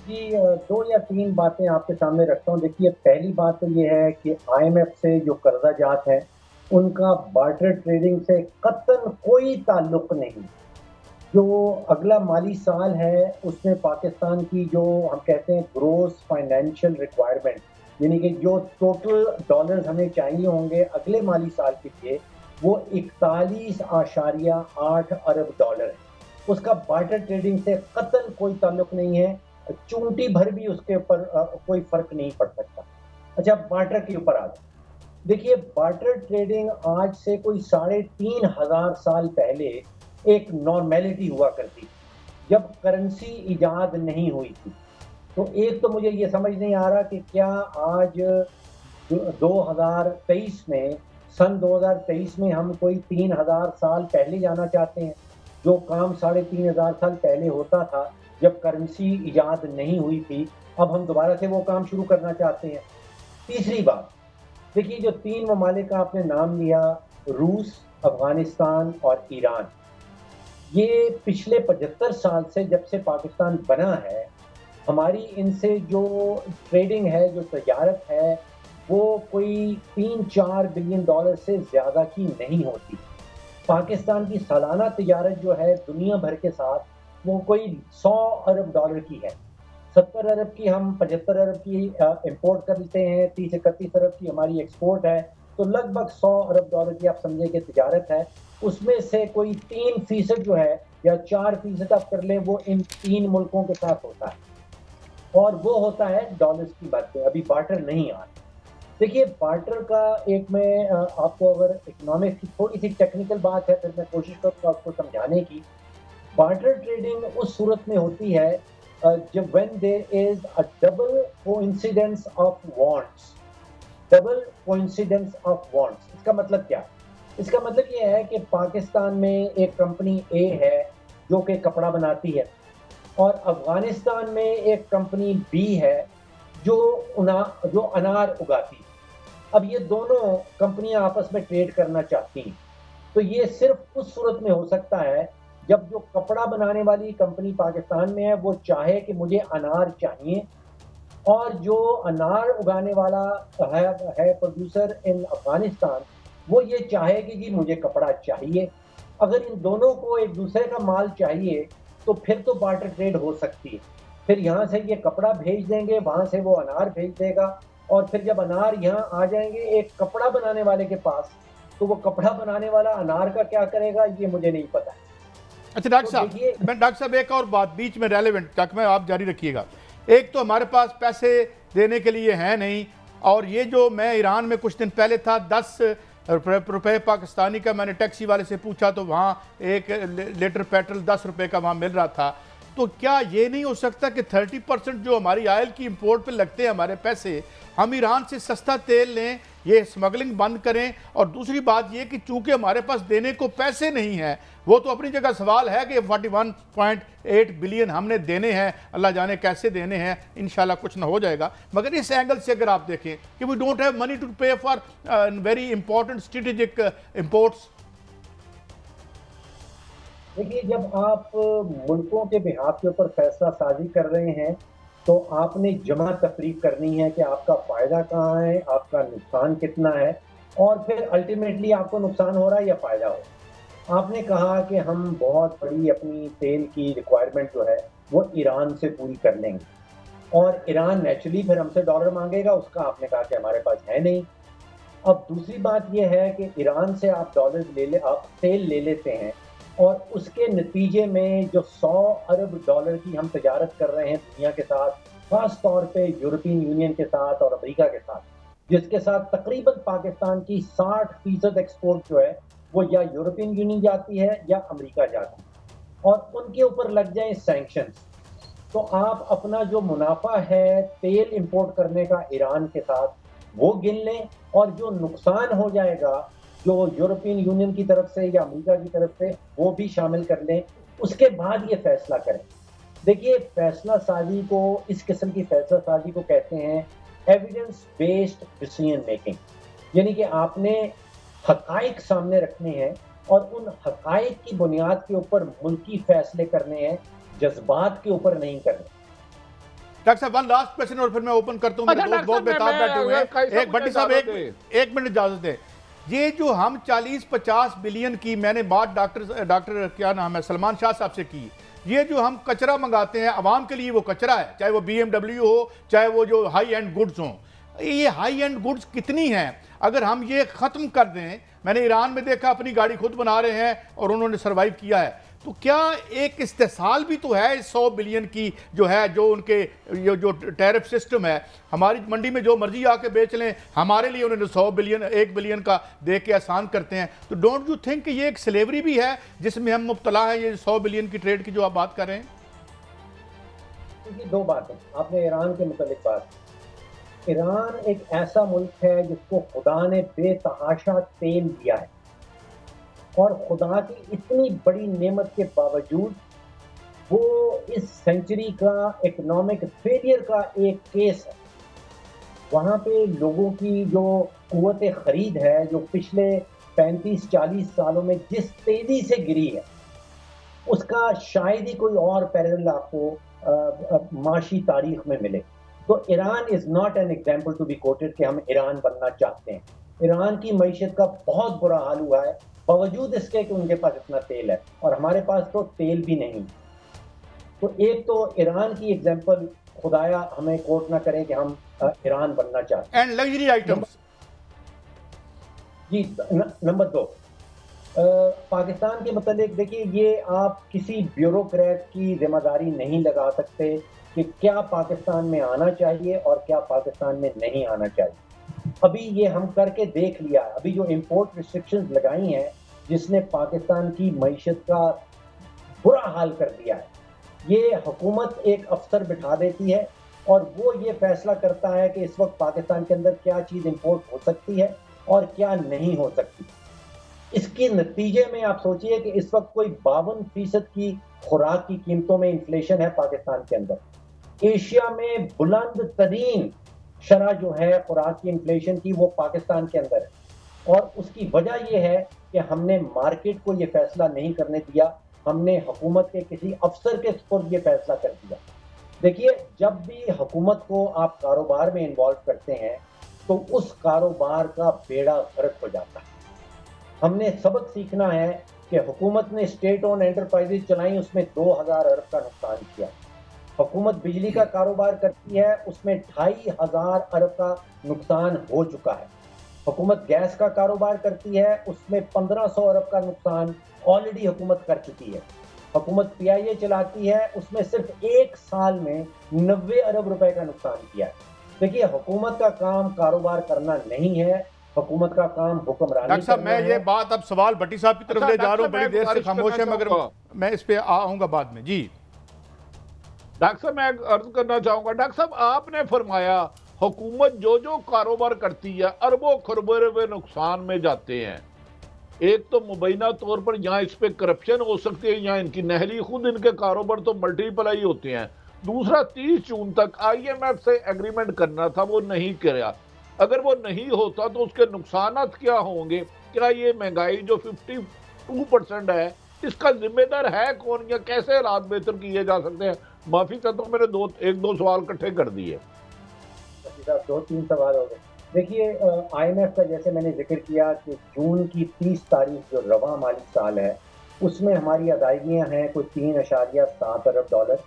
[SPEAKER 4] जी, 2 या 3 बातें आपके सामने रखता हूँ। देखिए, पहली बात तो ये है कि IMF से जो कर्जा जात है उनका बार्टर ट्रेडिंग से कतई कोई ताल्लुक नहीं। जो अगला माली साल है उसमें पाकिस्तान की जो हम कहते हैं ग्रोस फाइनेंशियल रिक्वायरमेंट, यानी कि जो टोटल डॉलर्स हमें चाहिए होंगे अगले माली साल के लिए, वो 41.8 अरब डॉलर है। उसका बार्टर ट्रेडिंग से कतई कोई ताल्लुक नहीं है, चूंटी भर भी उसके ऊपर कोई फर्क नहीं पड़ सकता। अच्छा, बार्टर के ऊपर आ जाए। देखिए, बार्टर ट्रेडिंग आज से कोई 3,500 साल पहले एक नॉर्मेलिटी हुआ करती थी, जब करेंसी इजाद नहीं हुई थी। तो एक तो मुझे ये समझ नहीं आ रहा कि क्या आज 2023 में, सन 2023 में हम कोई 3,000 साल पहले जाना चाहते हैं? जो काम 3,500 साल पहले होता था जब करेंसी इजाद नहीं हुई थी, अब हम दोबारा से वो काम शुरू करना चाहते हैं। तीसरी बात, देखिए, जो 3 ममालिक का आपने नाम लिया, रूस, अफगानिस्तान और ईरान, ये पिछले 75 साल से जब से पाकिस्तान बना है, हमारी इनसे जो ट्रेडिंग है, जो तजारत है, वो कोई 3-4 बिलियन डॉलर से ज़्यादा की नहीं होती। पाकिस्तान की सालाना तजारत जो है दुनिया भर के साथ, वो कोई 100 अरब डॉलर की है। 70 अरब की हम 75 अरब की इंपोर्ट कर लेते हैं, 30-31 अरब की हमारी एक्सपोर्ट है, तो लगभग 100 अरब डॉलर की आप समझे कि तजारत है। उसमें से कोई 3% जो है या 4% आप कर लें, वो इन 3 मुल्कों के साथ होता है, और वो होता है डॉलर्स की बातें। अभी बार्टर नहीं आ रही। देखिए, बार्टर का एक मैं आपको अगर इकोनॉमिक्स की थोड़ी सी टेक्निकल बात है, फिर मैं कोशिश करूँगा आपको समझाने की। बार्टर ट्रेडिंग उस सूरत में होती है जब when there is a double coincidence of wants. Double coincidence of wants, इसका मतलब क्या है? इसका मतलब ये है कि पाकिस्तान में एक कंपनी ए है जो कि कपड़ा बनाती है, और अफगानिस्तान में एक कंपनी बी है जो अनार उगाती है। अब ये दोनों कंपनियां आपस में ट्रेड करना चाहती हैं, तो ये सिर्फ उस सूरत में हो सकता है जब जो कपड़ा बनाने वाली कंपनी पाकिस्तान में है वो चाहे कि मुझे अनार चाहिए, और जो अनार उगाने वाला है प्रोड्यूसर इन अफगानिस्तान, वो ये चाहे कि जी मुझे कपड़ा चाहिए। अगर इन दोनों को एक दूसरे का माल चाहिए तो फिर तो बार्टर ट्रेड हो सकती है। फिर यहाँ से ये कपड़ा भेज देंगे, वहाँ से वो अनार भेज देगा, और फिर जब अनार यहाँ आ जाएंगे एक कपड़ा बनाने वाले के पास, तो वो कपड़ा बनाने वाला अनार का क्या करेगा ये मुझे नहीं पता।
[SPEAKER 1] अच्छा डॉक्टर साहब, एक और बात बीच में रेलेवेंट तक में आप जारी रखिएगा। एक तो हमारे पास पैसे देने के लिए है नहीं, और ये जो मैं ईरान में कुछ दिन पहले था, 10 रुपये पाकिस्तानी का मैंने टैक्सी वाले से पूछा तो वहाँ एक लीटर पेट्रोल 10 रुपये का वहाँ मिल रहा था। तो क्या ये नहीं हो सकता कि 30% जो हमारी ऑयल की इंपोर्ट पे लगते हैं हमारे पैसे, हम ईरान से सस्ता तेल लें, ये स्मगलिंग बंद करें? और दूसरी बात ये कि चूंकि हमारे पास देने को पैसे नहीं हैं, वो तो अपनी जगह सवाल है कि 41.8 बिलियन हमने देने हैं, अल्लाह जाने कैसे देने हैं, इंशाल्लाह कुछ ना हो जाएगा। मगर इस एंगल से अगर आप देखें कि we don't have money to pay for very important strategic imports.
[SPEAKER 4] देखिए, जब आप मुल्कों के बिहाफ के ऊपर फैसला साजी कर रहे हैं तो आपने जमा तफरीक करनी है कि आपका फ़ायदा कहाँ है, आपका नुकसान कितना है, और फिर अल्टीमेटली आपको नुकसान हो रहा है या फ़ायदा हो रहा है। आपने कहा कि हम बहुत बड़ी अपनी तेल की रिक्वायरमेंट जो है वो ईरान से पूरी कर लेंगे, और ईरान नेचुरली फिर हमसे डॉलर मांगेगा, उसका आपने कहा कि हमारे पास है नहीं। अब दूसरी बात यह है कि ईरान से आप आप तेल ले लेते हैं, और उसके नतीजे में जो 100 अरब डॉलर की हम तजारत कर रहे हैं दुनिया के साथ, खास तौर पे यूरोपियन यूनियन के साथ और अमेरिका के साथ, जिसके साथ तकरीबन पाकिस्तान की 60% एक्सपोर्ट जो है वो या यूरोपियन यूनियन जाती है या अमेरिका जाती है, और उनके ऊपर लग जाए सैंक्शंस, तो आप अपना जो मुनाफा है तेल इंपोर्ट करने का ईरान के साथ वो गिन लें, और जो नुकसान हो जाएगा जो यूरोपियन यूनियन की तरफ से या अमेरिका की तरफ से वो भी शामिल कर लें, उसके बाद ये फैसला करें। देखिए, फैसला साजी को, इस किस्म की फैसला साजी को कहते हैं एविडेंस बेस्ड डिसीजन मेकिंग, यानी कि आपने हकाइक सामने रखने हैं और उन हकाइक की बुनियाद के ऊपर मुल्की फैसले करने हैं, जज्बात के ऊपर नहीं करने।
[SPEAKER 1] डॉक्टर साहब, वन लास्ट क्वेश्चन और फिर मैं ओपन करता हूँ, मेरे दोस्त बहुत बेताब बैठे हुए हैं। एक भट्टी साहब, एक मिनट इजाजत दें। ये जो हम 40-50 बिलियन की, मैंने बात डॉक्टर क्या नाम है, सलमान शाह साहब से की, ये जो हम कचरा मंगाते हैं आवाम के लिए, वो कचरा है, चाहे वो BMW हो, चाहे वो जो हाई एंड गुड्स हों, ये हाई एंड गुड्स कितनी हैं? अगर हम ये ख़त्म कर दें, मैंने ईरान में देखा अपनी गाड़ी खुद बना रहे हैं और उन्होंने सर्वाइव किया है, तो क्या एक इस्तेसाल भी तो है इस 100 बिलियन की जो है, जो उनके जो टैरिफ सिस्टम है, हमारी मंडी में जो मर्जी आके बेच लें, हमारे लिए उन्होंने 100 बिलियन 1 बिलियन का दे के आसान करते हैं। तो डोंट यू थिंक ये एक स्लेवरी भी है जिसमें हम मुब्तला हैं, ये 100 बिलियन की ट्रेड की जो आप बात कर रहे हैं?
[SPEAKER 4] देखिए, दो बातें आपने ईरान के मुतालिक बात। ईरान एक ऐसा मुल्क है जिसको खुदा ने बेतहाशा तेल दिया है, और खुदा की इतनी बड़ी नेमत के बावजूद वो इस सेंचुरी का इकोनॉमिक फेलियर का एक केस है। वहाँ पे लोगों की जो कुव्वत खरीद है, जो पिछले 35-40 सालों में जिस तेजी से गिरी है, उसका शायद ही कोई और पैरेलल आपको माशी तारीख में मिले। तो Iran is not an example to be quoted कि हम ईरान बनना चाहते हैं। ईरान की मईशत का बहुत बुरा हाल हुआ है, बावजूद इसके कि उनके पास इतना तेल है, और हमारे पास तो तेल भी नहीं। तो एक तो ईरान की एग्जाम्पल, खुदाया हमें कोट ना करें कि हम ईरान बनना चाहते हैं।
[SPEAKER 1] एंड लग्जरी आइटम्स
[SPEAKER 4] जी। नंबर 2, पाकिस्तान के मतलब देखिए, ये आप किसी ब्यूरोक्रेट की जिम्मेदारी नहीं लगा सकते कि क्या पाकिस्तान में आना चाहिए और क्या पाकिस्तान में नहीं आना चाहिए। अभी ये हम करके देख लिया। अभी जो इंपोर्ट रिस्ट्रिक्शंस लगाई हैं, जिसने पाकिस्तान की मईशत का बुरा हाल कर दिया है, ये हुकूमत एक अफसर बिठा देती है और वो ये फैसला करता है कि इस वक्त पाकिस्तान के अंदर क्या चीज़ इंपोर्ट हो सकती है और क्या नहीं हो सकती। इसके नतीजे में आप सोचिए कि इस वक्त कोई 52% की खुराक की कीमतों में इन्फ्लेशन है पाकिस्तान के अंदर। एशिया में बुलंद तरीन शरह जो है खुराक की इन्फ्लेशन की, वो पाकिस्तान के अंदर है, और उसकी वजह यह है कि हमने मार्केट को ये फैसला नहीं करने दिया, हमने हुकूमत के किसी अफसर के सुपुर्द ये फैसला कर दिया। देखिए, जब भी हुकूमत को आप कारोबार में इन्वॉल्व करते हैं तो उस कारोबार का बेड़ा गर्क हो जाता है। हमने सबक सीखना है कि हुकूमत ने स्टेट ओन एंटरप्राइजेज चलाई, उसमें 2000 अरब का नुकसान किया। हुकूमत बिजली का कारोबार करती है, उसमें 2500 अरब का नुकसान हो चुका है। हुकूमत गैस का कारोबार करती है, उसमें 1500 अरब का नुकसान ऑलरेडी हुकूमत कर चुकी है। हुकूमत PIA चलाती है, उसमें सिर्फ 1 साल में 90 अरब रुपए का नुकसान किया है। देखिए, हुकूमत का काम कारोबार करना नहीं है, हुकूमत का काम हुक्मरानी।
[SPEAKER 1] डॉक्टर साहब, मैं ये बात अब सवाल भट्टी साहब की तरफ ले जा रहा हूँ, बड़ी देर से खामोश है, मगर मैं इस पे आऊंगा बाद में। जी
[SPEAKER 2] डॉक्टर साहब मैं अर्ज करना चाहूंगा, डॉक्टर साहब आपने फरमाया हुकूमत जो जो कारोबार करती है अरबों खरबों रुपए नुकसान में जाते हैं। एक तो मुबैना तौर पर यहाँ इस पे करप्शन हो सकती है, यहाँ इनकी नहली खुद इनके कारोबार तो मल्टीप्लाई होते हैं। दूसरा 30 जून तक IMF से एग्रीमेंट करना था, वो नहीं किया। अगर वो नहीं होता तो उसके नुकसान क्या होंगे? क्या ये महंगाई जो 52% है इसका जिम्मेदार है कौन, या कैसे हालात बेहतर किए जा सकते हैं? माफी चाहता हूँ, मैंने एक दो सवाल इकट्ठे कर दिए।
[SPEAKER 4] 2-3 सवाल हो गए। देखिए IMF का जैसे मैंने जिक्र किया कि जून की 30 तारीख जो रवा माली साल है उसमें हमारी अदायगियाँ हैं कुछ 3.7 अरब डॉलर,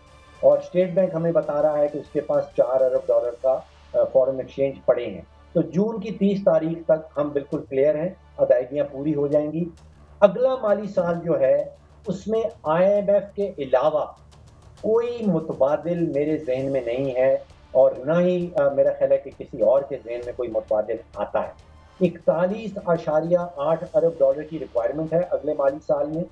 [SPEAKER 4] और स्टेट बैंक हमें बता रहा है कि उसके पास 4 अरब डॉलर का फॉरेन एक्सचेंज पड़े हैं। तो जून की 30 तारीख तक हम बिल्कुल क्लियर हैं, अदायगियाँ पूरी हो जाएंगी। अगला माली साल जो है उसमें IMF के अलावा कोई मुतबादिल मेरे जहन में नहीं है, और ना ही मेरा ख्याल है कि किसी और के जहन में कोई मुतबादिल आता है। 41.8 अरब डॉलर की रिक्वायरमेंट है अगले माली साल में,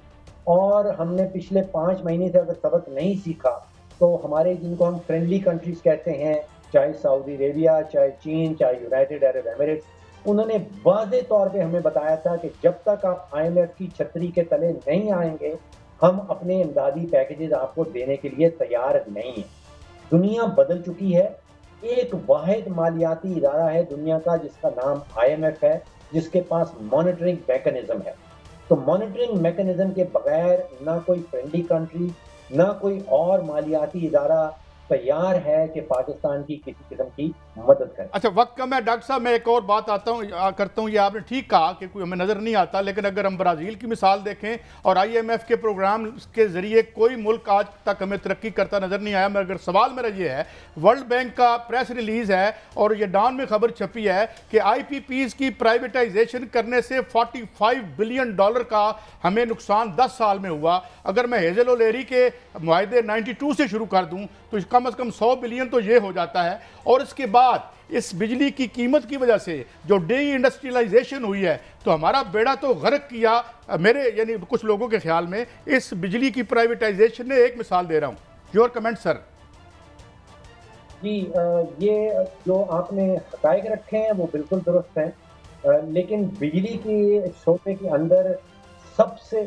[SPEAKER 4] और हमने पिछले 5 महीने से अगर सबक नहीं सीखा तो हमारे जिनको हम फ्रेंडली कंट्रीज कहते हैं, चाहे सऊदी अरेबिया, चाहे चीन, चाहे यूनाइटेड अरब एमिरेट्स, उन्होंने वाज़े तौर पे हमें बताया था कि जब तक आप IMF की छतरी के तले नहीं आएंगे हम अपने इमदादी पैकेजेस आपको देने के लिए तैयार नहीं हैं। दुनिया बदल चुकी है, एक वाहिद मालियाती इदारा है दुनिया का जिसका नाम IMF है, जिसके पास मॉनिटरिंग मैकेनिज्म है। तो मॉनिटरिंग मैकेनिज्म के बगैर ना कोई फ्रेंडली कंट्री ना कोई और मालियाती इदारा तैयार है कि पाकिस्तान की किसी किस्म की मदद करे।
[SPEAKER 1] अच्छा, वक्त कम है डॉक्टर साहब, मैं एक और बात करता हूँ। ये आपने ठीक कहा कि कोई हमें नज़र नहीं आता, लेकिन अगर हम ब्राज़ील की मिसाल देखें और IMF के प्रोग्राम के ज़रिए कोई मुल्क आज तक हमें तरक्की करता नज़र नहीं आया। मगर सवाल मेरा ये है, वर्ल्ड बैंक का प्रेस रिलीज़ है और ये डॉन में खबर छपी है कि IPPs की प्राइवेटाइजेशन करने से $45 बिलियन का हमें नुकसान 10 साल में हुआ। अगर मैं हेज़ल ओलेरी के मुआहदे 92 से शुरू कर दूँ तो कम से कम 100 बिलियन तो ये हो जाता है। और इसके बाद इस बिजली की कीमत की वजह से जो डी इंडस्ट्रियलाइजेशन हुई है तो हमारा बेड़ा तो गर्क किया मेरे यानी कुछ लोगों के ख्याल में इस बिजली की प्राइवेटाइजेशन ने। एक मिसाल दे रहा हूँ, योर कमेंट सर।
[SPEAKER 4] जी ये जो आपने हक़ाइक़ रखे हैं वो बिल्कुल दुरुस्त हैं, लेकिन बिजली के शोबे के अंदर सबसे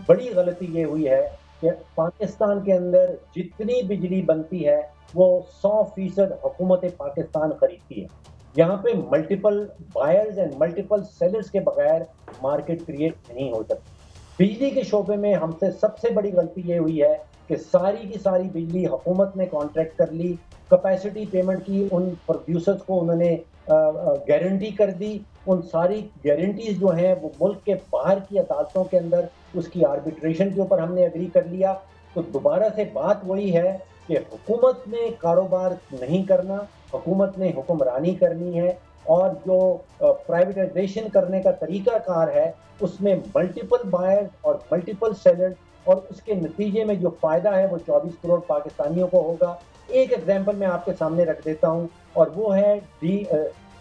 [SPEAKER 4] बड़ी गलती ये हुई है कि पाकिस्तान के अंदर जितनी बिजली बनती है वो 100% हुकूमत पाकिस्तान खरीदती है। यहाँ पे multiple buyers and multiple sellers के बगैर मार्केट क्रिएट नहीं हो सकती। बिजली के शोबे में हमसे सबसे बड़ी गलती ये हुई है कि सारी की सारी बिजली हुकूमत ने कॉन्ट्रैक्ट कर ली, कैपेसिटी पेमेंट की उन प्रोड्यूसर्स को उन्होंने गारंटी कर दी। उन सारी गारंटीज जो हैं वो मुल्क के बाहर की अदालतों के अंदर उसकी आर्बिट्रेशन के ऊपर हमने एग्री कर लिया। तो दोबारा से बात वही है कि हुकूमत ने कारोबार नहीं करना, हुकूमत ने हुक्मरानी करनी है, और जो प्राइवेटाइजेशन करने का तरीकाकार है उसमें मल्टीपल बायर्स और मल्टीपल सेलर्स, और उसके नतीजे में जो फ़ायदा है वो 24 करोड़ पाकिस्तानियों को होगा। एक एग्जाम्पल मैं आपके सामने रख देता हूँ, और वो है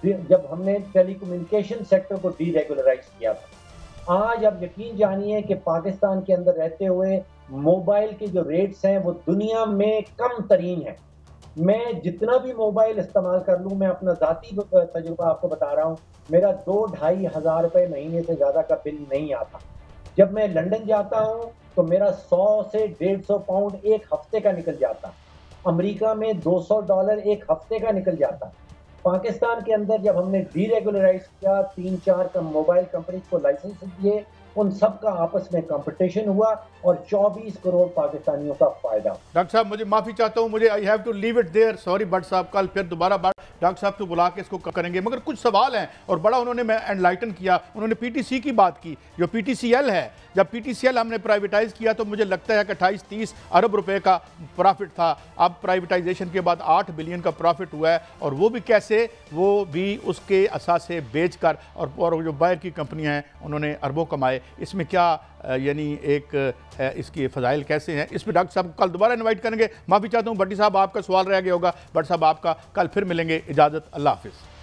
[SPEAKER 4] जब हमने टेलीकम्युनिकेशन सेक्टर को डीरेगुलराइज किया था। आज आप यकीन जानिए कि पाकिस्तान के अंदर रहते हुए मोबाइल के जो रेट्स हैं वो दुनिया में कम तरीन है। मैं जितना भी मोबाइल इस्तेमाल कर लूँ, मैं अपना ज़ाती तजुर्बा आपको बता रहा हूँ, मेरा 2-2.5 हज़ार रुपये महीने से ज़्यादा का बिल नहीं आता। जब मैं लंदन जाता हूँ तो मेरा 100 से 150 पाउंड एक हफ्ते का निकल जाता। अमेरिका में $200 एक हफ्ते का निकल जाता। पाकिस्तान के अंदर जब हमने डीरेगुलराइज किया, 3-4 मोबाइल कंपनी को लाइसेंस दिए, उन सब का आपस में कंपटीशन हुआ और 24 करोड़ पाकिस्तानियों का फायदा।
[SPEAKER 1] डॉक्टर साहब मुझे माफ़ी चाहता हूँ, मुझे I have to leave it there, sorry but साहब, कल फिर दोबारा बात डॉक्टर साहब को बुला के इसको करेंगे। मगर कुछ सवाल हैं और बड़ा उन्होंने मैं एनलाइटन किया। उन्होंने PTC की बात की, जो PTCL है। जब PTCL हमने प्राइवेटाइज किया तो मुझे लगता है कि 28-30 अरब रुपए का प्रॉफिट था। अब प्राइवेटाइजेशन के बाद 8 बिलियन का प्रॉफिट हुआ है, और वो भी कैसे, वो भी उसके असासे बेच कर, और जो बाहर की कंपनियां हैं उन्होंने अरबों कमाए। इसमें क्या यानी एक इसकी फ़ज़ाइल कैसे हैं, इस पर डॉक्टर साहब को कल दोबारा इनवाइट करेंगे। माफ़ी चाहता हूँ भट्टी साहब, आपका सवाल रह गया होगा। भट्ट साहब आपका कल फिर मिलेंगे। इजाज़त, अल्लाह हाफ़िज़।